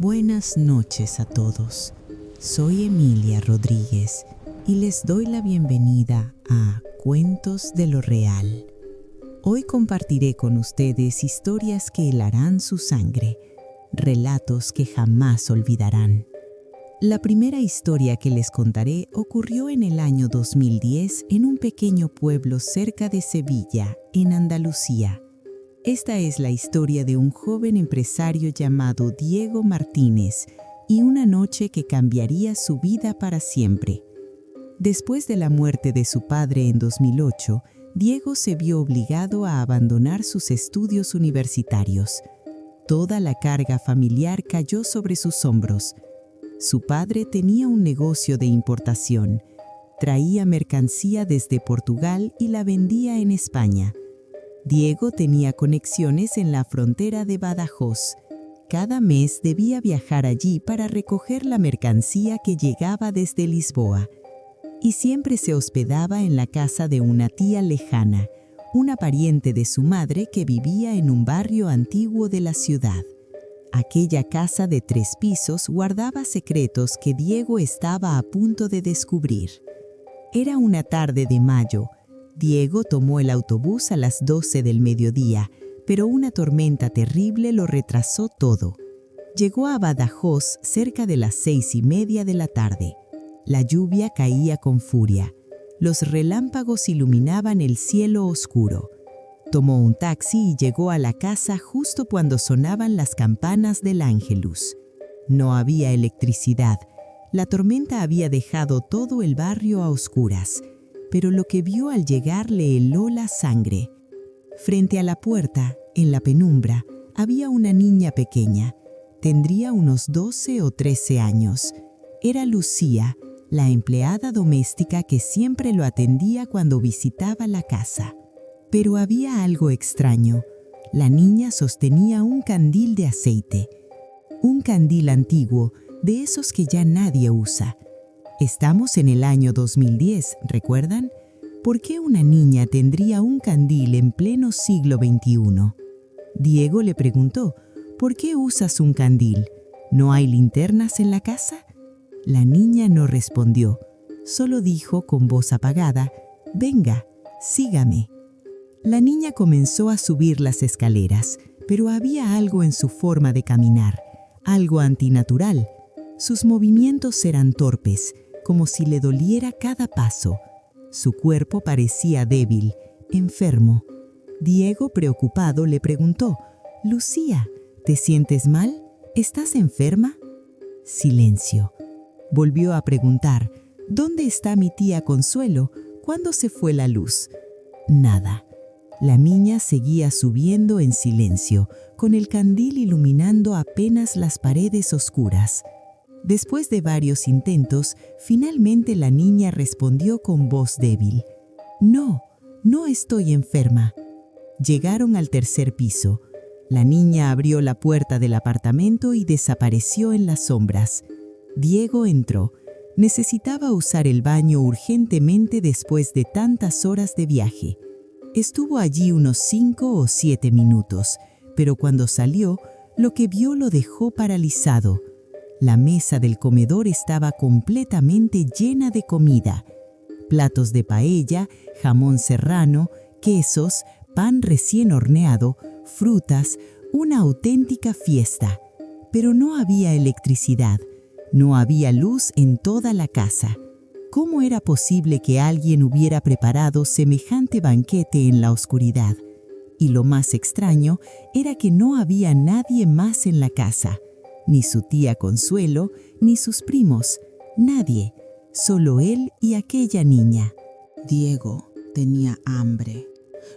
Buenas noches a todos. Soy Emilia Rodríguez y les doy la bienvenida a Cuentos de lo Real. Hoy compartiré con ustedes historias que helarán su sangre, relatos que jamás olvidarán. La primera historia que les contaré ocurrió en el año 2010 en un pequeño pueblo cerca de Sevilla, en Andalucía. Esta es la historia de un joven empresario llamado Diego Martínez y una noche que cambiaría su vida para siempre. Después de la muerte de su padre en 2008, Diego se vio obligado a abandonar sus estudios universitarios. Toda la carga familiar cayó sobre sus hombros. Su padre tenía un negocio de importación. Traía mercancía desde Portugal y la vendía en España. Diego tenía conexiones en la frontera de Badajoz. Cada mes debía viajar allí para recoger la mercancía que llegaba desde Lisboa. Y siempre se hospedaba en la casa de una tía lejana, una pariente de su madre que vivía en un barrio antiguo de la ciudad. Aquella casa de 3 pisos guardaba secretos que Diego estaba a punto de descubrir. Era una tarde de mayo. Diego tomó el autobús a las 12 del mediodía, pero una tormenta terrible lo retrasó todo. Llegó a Badajoz cerca de las 6:30 de la tarde. La lluvia caía con furia. Los relámpagos iluminaban el cielo oscuro. Tomó un taxi y llegó a la casa justo cuando sonaban las campanas del Ángelus. No había electricidad. La tormenta había dejado todo el barrio a oscuras, pero lo que vio al llegar le heló la sangre. Frente a la puerta, en la penumbra, había una niña pequeña. Tendría unos 12 o 13 años. Era Lucía, la empleada doméstica que siempre lo atendía cuando visitaba la casa. Pero había algo extraño. La niña sostenía un candil de aceite. Un candil antiguo, de esos que ya nadie usa. Estamos en el año 2010, ¿recuerdan? ¿Por qué una niña tendría un candil en pleno siglo XXI? Diego le preguntó, ¿por qué usas un candil? ¿No hay linternas en la casa? La niña no respondió. Solo dijo con voz apagada, «Venga, sígame». La niña comenzó a subir las escaleras, pero había algo en su forma de caminar, algo antinatural. Sus movimientos eran torpes, como si le doliera cada paso. Su cuerpo parecía débil, enfermo. Diego, preocupado, le preguntó, «Lucía, ¿te sientes mal? ¿Estás enferma?» Silencio. Volvió a preguntar, «¿Dónde está mi tía Consuelo? ¿Cuándo se fue la luz?» Nada. La niña seguía subiendo en silencio, con el candil iluminando apenas las paredes oscuras. Después de varios intentos, finalmente la niña respondió con voz débil, «No, no estoy enferma». Llegaron al 3er piso. La niña abrió la puerta del apartamento y desapareció en las sombras. Diego entró. Necesitaba usar el baño urgentemente después de tantas horas de viaje. Estuvo allí unos 5 o 7 minutos, pero cuando salió, lo que vio lo dejó paralizado. La mesa del comedor estaba completamente llena de comida. Platos de paella, jamón serrano, quesos, pan recién horneado, frutas, una auténtica fiesta. Pero no había electricidad, no había luz en toda la casa. ¿Cómo era posible que alguien hubiera preparado semejante banquete en la oscuridad? Y lo más extraño era que no había nadie más en la casa. Ni su tía Consuelo, ni sus primos. Nadie. Solo él y aquella niña. Diego tenía hambre.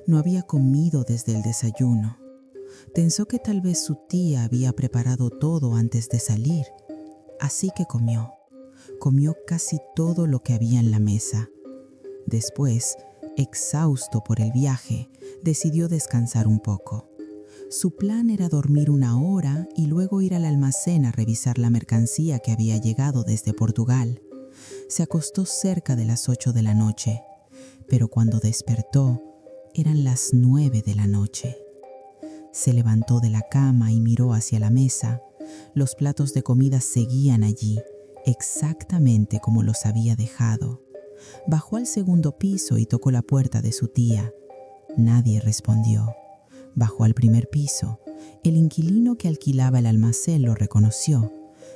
No había comido desde el desayuno. Pensó que tal vez su tía había preparado todo antes de salir. Así que comió. Comió casi todo lo que había en la mesa. Después, exhausto por el viaje, decidió descansar un poco. Su plan era dormir 1 hora y luego ir al almacén a revisar la mercancía que había llegado desde Portugal. Se acostó cerca de las 8 de la noche, pero cuando despertó, eran las 9 de la noche. Se levantó de la cama y miró hacia la mesa. Los platos de comida seguían allí, exactamente como los había dejado. Bajó al segundo piso y tocó la puerta de su tía. Nadie respondió. Bajó al primer piso. El inquilino que alquilaba el almacén lo reconoció.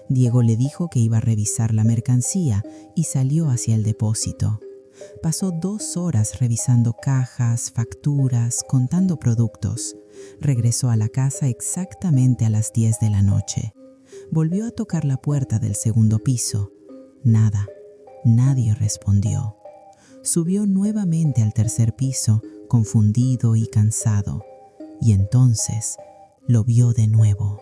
Diego le dijo que iba a revisar la mercancía y salió hacia el depósito. Pasó 2 horas revisando cajas, facturas, contando productos. Regresó a la casa exactamente a las 10 de la noche. Volvió a tocar la puerta del segundo piso. Nada. Nadie respondió. Subió nuevamente al tercer piso, confundido y cansado, y entonces lo vio de nuevo.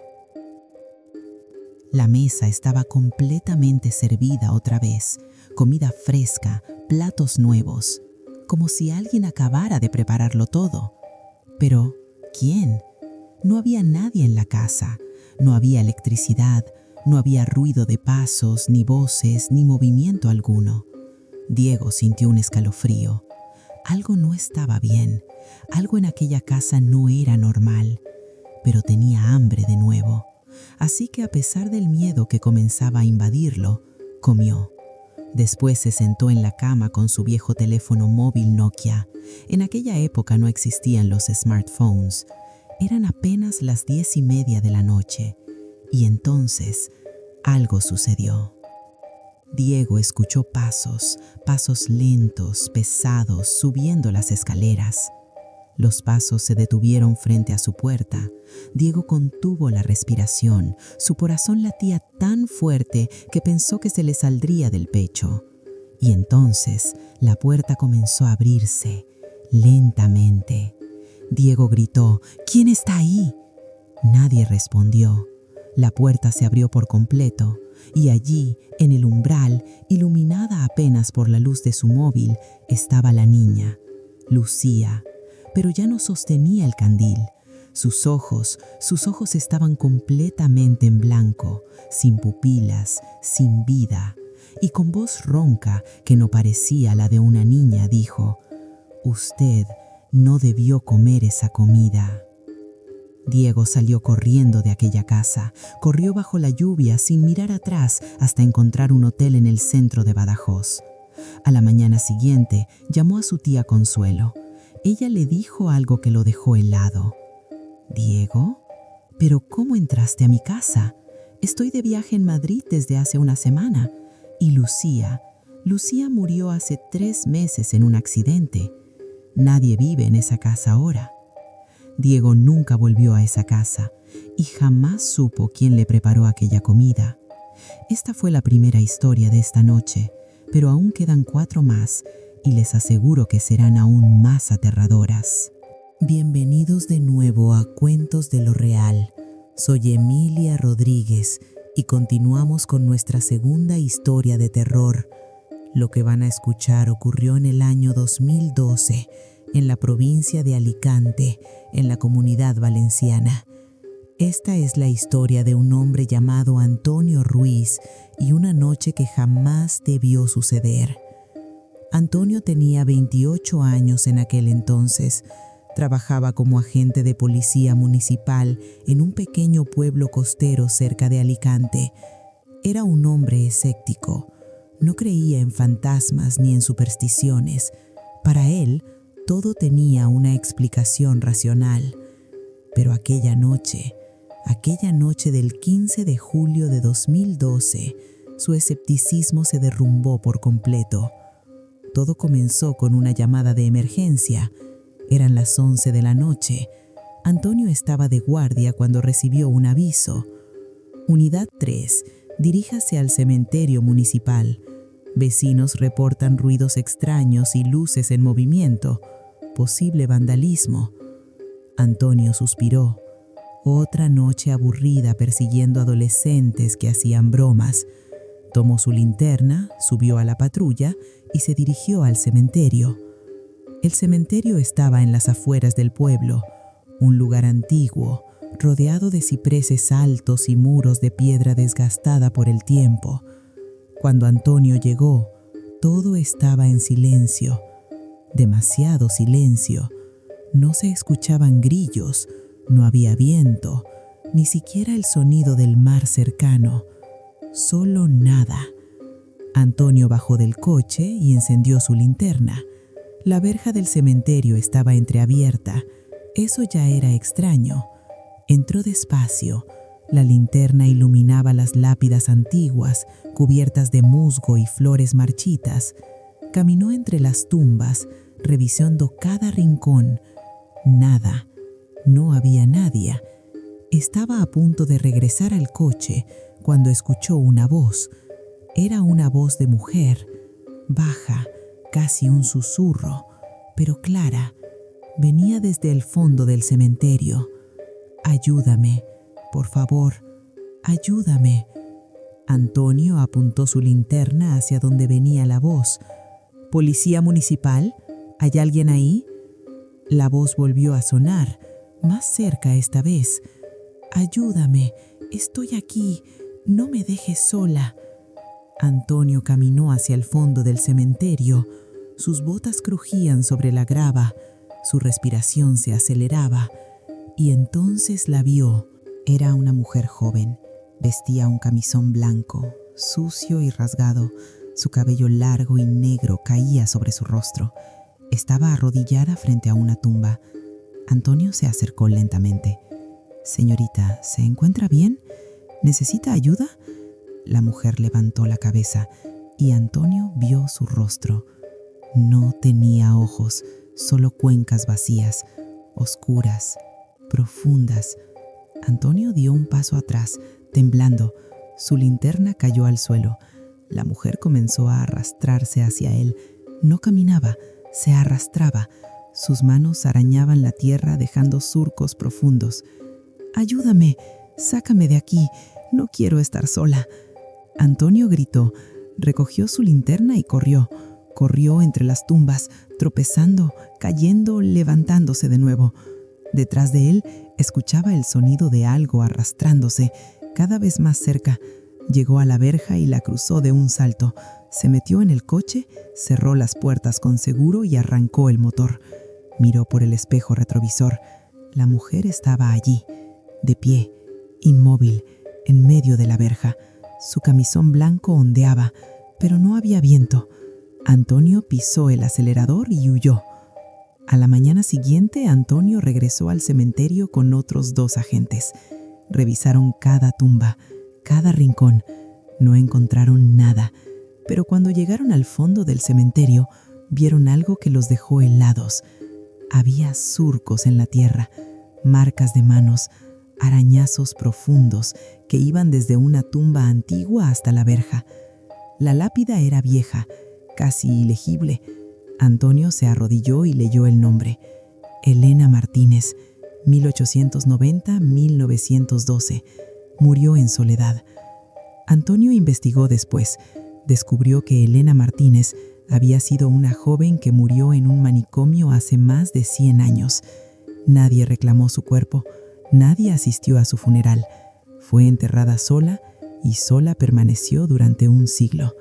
La mesa estaba completamente servida otra vez, comida fresca, platos nuevos, como si alguien acabara de prepararlo todo. Pero, ¿quién? No había nadie en la casa, no había electricidad, no había ruido de pasos, ni voces, ni movimiento alguno. Diego sintió un escalofrío. Algo no estaba bien, algo en aquella casa no era normal, pero tenía hambre de nuevo. Así que a pesar del miedo que comenzaba a invadirlo, comió. Después se sentó en la cama con su viejo teléfono móvil Nokia. En aquella época no existían los smartphones. Eran apenas las 10:30 de la noche. Y entonces, algo sucedió. Diego escuchó pasos lentos, pesados, subiendo las escaleras. Los pasos se detuvieron frente a su puerta. Diego contuvo la respiración. Su corazón latía tan fuerte que pensó que se le saldría del pecho. Y entonces la puerta comenzó a abrirse, lentamente. Diego gritó: «¿Quién está ahí?». Nadie respondió. La puerta se abrió por completo y allí, en el umbral, iluminada apenas por la luz de su móvil, estaba la niña, Lucía, pero ya no sostenía el candil. Sus ojos estaban completamente en blanco, sin pupilas, sin vida, y con voz ronca que no parecía la de una niña dijo: «Usted no debió comer esa comida». Diego salió corriendo de aquella casa, corrió bajo la lluvia sin mirar atrás hasta encontrar un hotel en el centro de Badajoz. A la mañana siguiente llamó a su tía Consuelo. Ella le dijo algo que lo dejó helado. «¿Diego? ¿Pero cómo entraste a mi casa? Estoy de viaje en Madrid desde hace una semana. Y Lucía murió hace 3 meses en un accidente. Nadie vive en esa casa ahora». Diego nunca volvió a esa casa y jamás supo quién le preparó aquella comida. Esta fue la primera historia de esta noche, pero aún quedan 4 más y les aseguro que serán aún más aterradoras. Bienvenidos de nuevo a Cuentos de lo Real. Soy Emilia Rodríguez y continuamos con nuestra segunda historia de terror. Lo que van a escuchar ocurrió en el año 2012, en la provincia de Alicante, en la Comunidad Valenciana. Esta es la historia de un hombre llamado Antonio Ruiz y una noche que jamás debió suceder. Antonio tenía 28 años en aquel entonces. Trabajaba como agente de policía municipal en un pequeño pueblo costero cerca de Alicante. Era un hombre escéptico. No creía en fantasmas ni en supersticiones. Para él, todo tenía una explicación racional. Pero aquella noche del 15 de julio de 2012, su escepticismo se derrumbó por completo. Todo comenzó con una llamada de emergencia. Eran las 11 de la noche. Antonio estaba de guardia cuando recibió un aviso. Unidad 3, diríjase al cementerio municipal. Vecinos reportan ruidos extraños y luces en movimiento. Posible vandalismo. Antonio suspiró. Otra noche aburrida persiguiendo adolescentes que hacían bromas. Tomó su linterna, subió a la patrulla y se dirigió al cementerio. El cementerio estaba en las afueras del pueblo, un lugar antiguo, rodeado de cipreses altos y muros de piedra desgastada por el tiempo. Cuando Antonio llegó, todo estaba en silencio. Demasiado silencio. No se escuchaban grillos, no había viento, ni siquiera el sonido del mar cercano, solo nada. Antonio bajó del coche y encendió su linterna. La verja del cementerio estaba entreabierta. Eso ya era extraño. Entró despacio. La linterna iluminaba las lápidas antiguas, cubiertas de musgo y flores marchitas. Caminó entre las tumbas, revisando cada rincón. Nada. No había nadie. Estaba a punto de regresar al coche cuando escuchó una voz. Era una voz de mujer, baja, casi un susurro, pero clara. Venía desde el fondo del cementerio. «Ayúdame, por favor, ayúdame». Antonio apuntó su linterna hacia donde venía la voz. «¿Policía municipal? ¿Hay alguien ahí?» La voz volvió a sonar, más cerca esta vez. «Ayúdame, estoy aquí, no me dejes sola». Antonio caminó hacia el fondo del cementerio. Sus botas crujían sobre la grava, su respiración se aceleraba, y entonces la vio. Era una mujer joven. Vestía un camisón blanco, sucio y rasgado. Su cabello largo y negro caía sobre su rostro. Estaba arrodillada frente a una tumba. Antonio se acercó lentamente. «Señorita, ¿se encuentra bien? ¿Necesita ayuda?» La mujer levantó la cabeza y Antonio vio su rostro. No tenía ojos, solo cuencas vacías, oscuras, profundas. Antonio dio un paso atrás, temblando. Su linterna cayó al suelo. La mujer comenzó a arrastrarse hacia él. No caminaba, se arrastraba. Sus manos arañaban la tierra dejando surcos profundos. «Ayúdame, sácame de aquí, no quiero estar sola». Antonio gritó, recogió su linterna y corrió. Corrió entre las tumbas, tropezando, cayendo, levantándose de nuevo. Detrás de él escuchaba el sonido de algo arrastrándose, cada vez más cerca. Llegó a la verja y la cruzó de un salto. Se metió en el coche, cerró las puertas con seguro y arrancó el motor. Miró por el espejo retrovisor. La mujer estaba allí, de pie, inmóvil, en medio de la verja. Su camisón blanco ondeaba, pero no había viento. Antonio pisó el acelerador y huyó. A la mañana siguiente, Antonio regresó al cementerio con otros 2 agentes. Revisaron cada tumba, cada rincón. No encontraron nada, pero cuando llegaron al fondo del cementerio, vieron algo que los dejó helados. Había surcos en la tierra, marcas de manos, arañazos profundos que iban desde una tumba antigua hasta la verja. La lápida era vieja, casi ilegible. Antonio se arrodilló y leyó el nombre. Elena Martínez, 1890-1912. Murió en soledad. Antonio investigó después. Descubrió que Elena Martínez había sido una joven que murió en un manicomio hace más de 100 años. Nadie reclamó su cuerpo. Nadie asistió a su funeral. Fue enterrada sola y sola permaneció durante un siglo.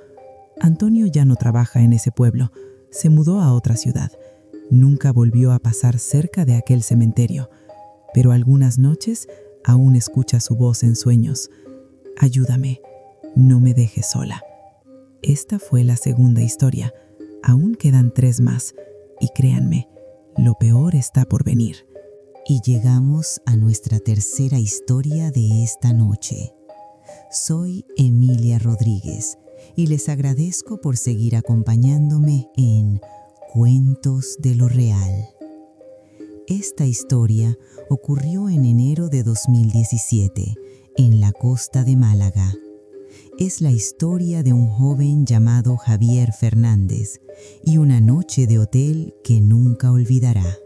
Antonio ya no trabaja en ese pueblo. Se mudó a otra ciudad. Nunca volvió a pasar cerca de aquel cementerio. Pero algunas noches aún escucha su voz en sueños. «Ayúdame, no me dejes sola». Esta fue la segunda historia. Aún quedan 3 más. Y créanme, lo peor está por venir. Y llegamos a nuestra tercera historia de esta noche. Soy Emilia Rodríguez y les agradezco por seguir acompañándome en Cuentos de lo Real. Esta historia ocurrió en enero de 2017 en la costa de Málaga. Es la historia de un joven llamado Javier Fernández y una noche de hotel que nunca olvidará.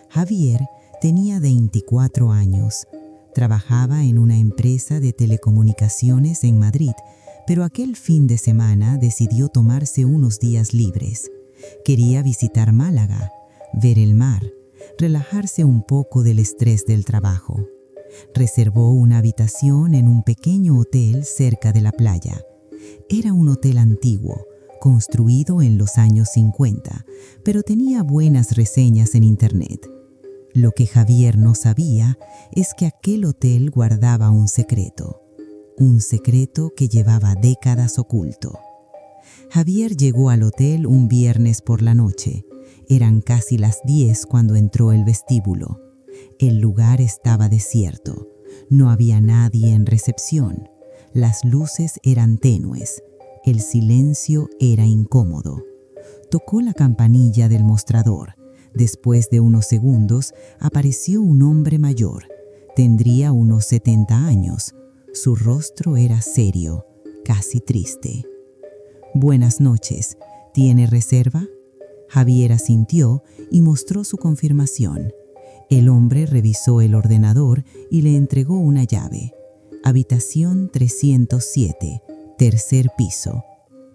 Javier tenía 24 años. Trabajaba en una empresa de telecomunicaciones en Madrid, pero aquel fin de semana decidió tomarse unos días libres. Quería visitar Málaga, ver el mar, relajarse un poco del estrés del trabajo. Reservó una habitación en un pequeño hotel cerca de la playa. Era un hotel antiguo, construido en los años 50, pero tenía buenas reseñas en internet. Lo que Javier no sabía es que aquel hotel guardaba un secreto que llevaba décadas oculto. Javier llegó al hotel un viernes por la noche. Eran casi las 10 cuando entró el vestíbulo. El lugar estaba desierto. No había nadie en recepción. Las luces eran tenues. El silencio era incómodo. Tocó la campanilla del mostrador. Después de unos segundos, apareció un hombre mayor. Tendría unos 70 años. Su rostro era serio, casi triste. «Buenas noches. ¿Tiene reserva?». Javier asintió y mostró su confirmación. El hombre revisó el ordenador y le entregó una llave. «Habitación 307, tercer piso.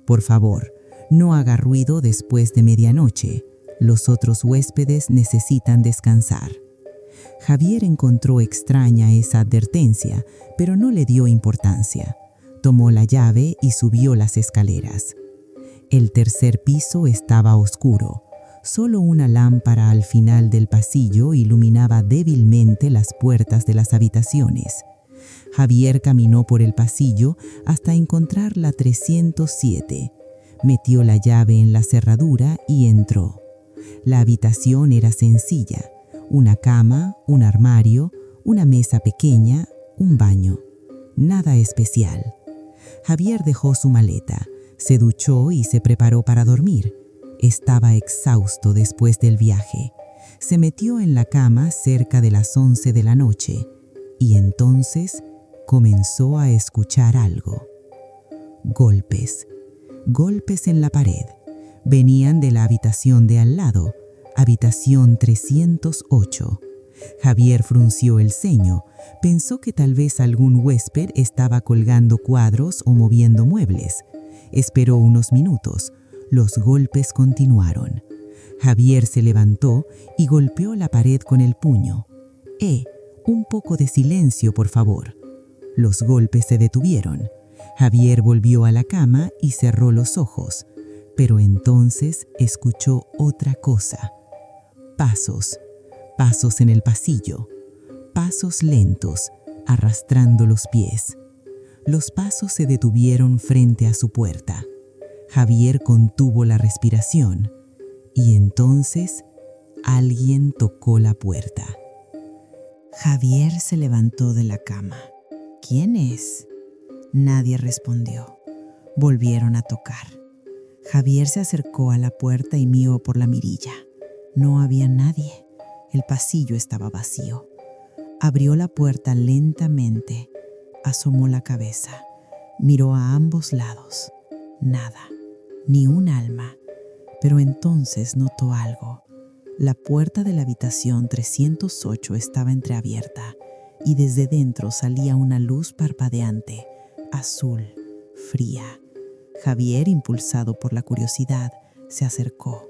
Por favor, no haga ruido después de medianoche. Los otros huéspedes necesitan descansar». Javier encontró extraña esa advertencia, pero no le dio importancia. Tomó la llave y subió las escaleras. El tercer piso estaba oscuro. Solo una lámpara al final del pasillo iluminaba débilmente las puertas de las habitaciones. Javier caminó por el pasillo hasta encontrar la 307. Metió la llave en la cerradura y entró. La habitación era sencilla. Una cama, un armario, una mesa pequeña, un baño. Nada especial. Javier dejó su maleta, se duchó y se preparó para dormir. Estaba exhausto después del viaje. Se metió en la cama cerca de las 11 de la noche y entonces comenzó a escuchar algo. Golpes. Golpes en la pared. Venían de la habitación de al lado, habitación 308. Javier frunció el ceño. Pensó que tal vez algún huésped estaba colgando cuadros o moviendo muebles. Esperó unos minutos. Los golpes continuaron. Javier se levantó y golpeó la pared con el puño. Un poco de silencio, por favor». Los golpes se detuvieron. Javier volvió a la cama y cerró los ojos. Pero entonces escuchó otra cosa. Pasos. Pasos en el pasillo. Pasos lentos, arrastrando los pies. Los pasos se detuvieron frente a su puerta. Javier contuvo la respiración y entonces alguien tocó la puerta. Javier se levantó de la cama. «¿Quién es?». Nadie respondió. Volvieron a tocar. Javier se acercó a la puerta y miró por la mirilla. No había nadie. El pasillo estaba vacío. Abrió la puerta lentamente. Asomó la cabeza. Miró a ambos lados. Nada. Ni un alma. Pero entonces notó algo. La puerta de la habitación 308 estaba entreabierta y desde dentro salía una luz parpadeante, azul, fría. Javier, impulsado por la curiosidad, se acercó.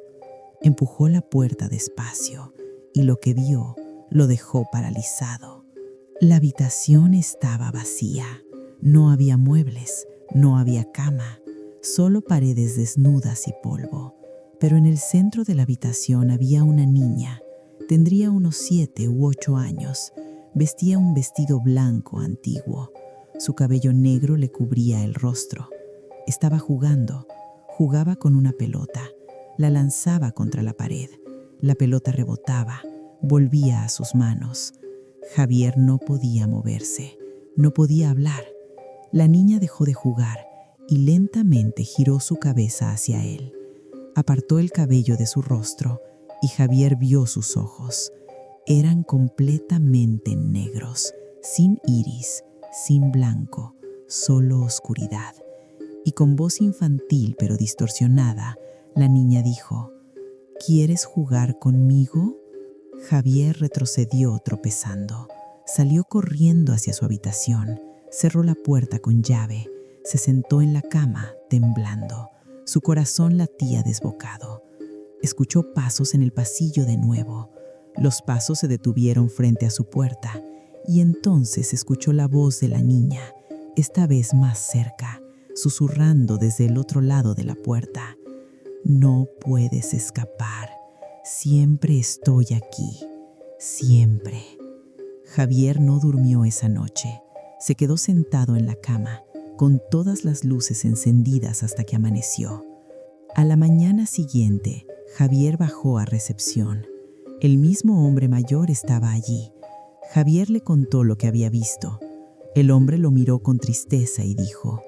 Empujó la puerta despacio y lo que vio lo dejó paralizado. La habitación estaba vacía. No había muebles, no había cama, solo paredes desnudas y polvo. Pero en el centro de la habitación había una niña. Tendría unos 7 u 8 años. Vestía un vestido blanco antiguo. Su cabello negro le cubría el rostro. Estaba jugando. Jugaba con una pelota. La lanzaba contra la pared. La pelota rebotaba. Volvía a sus manos. Javier no podía moverse. No podía hablar. La niña dejó de jugar y lentamente giró su cabeza hacia él. Apartó el cabello de su rostro y Javier vio sus ojos. Eran completamente negros, sin iris, sin blanco, solo oscuridad. Y con voz infantil pero distorsionada, la niña dijo: «¿Quieres jugar conmigo?». Javier retrocedió tropezando. Salió corriendo hacia su habitación, cerró la puerta con llave, se sentó en la cama temblando. Su corazón latía desbocado. Escuchó pasos en el pasillo de nuevo. Los pasos se detuvieron frente a su puerta y entonces escuchó la voz de la niña, esta vez más cerca, susurrando desde el otro lado de la puerta: «No puedes escapar. Siempre estoy aquí. siempre. Javier no durmió esa noche. Se quedó sentado en la cama, con todas las luces encendidas hasta que amaneció. A la mañana siguiente, Javier bajó a recepción. El mismo hombre mayor estaba allí. Javier le contó lo que había visto. El hombre lo miró con tristeza y dijo: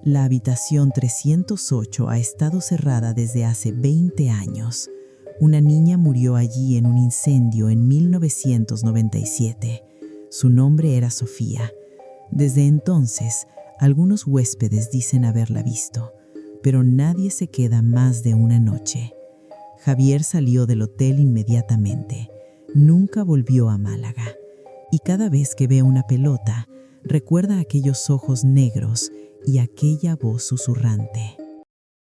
«La habitación 308 ha estado cerrada desde hace 20 años. Una niña murió allí en un incendio en 1997. Su nombre era Sofía. Desde entonces, algunos huéspedes dicen haberla visto, pero nadie se queda más de una noche». Javier salió del hotel inmediatamente. Nunca volvió a Málaga. Y cada vez que ve una pelota, recuerda aquellos ojos negros y aquella voz susurrante.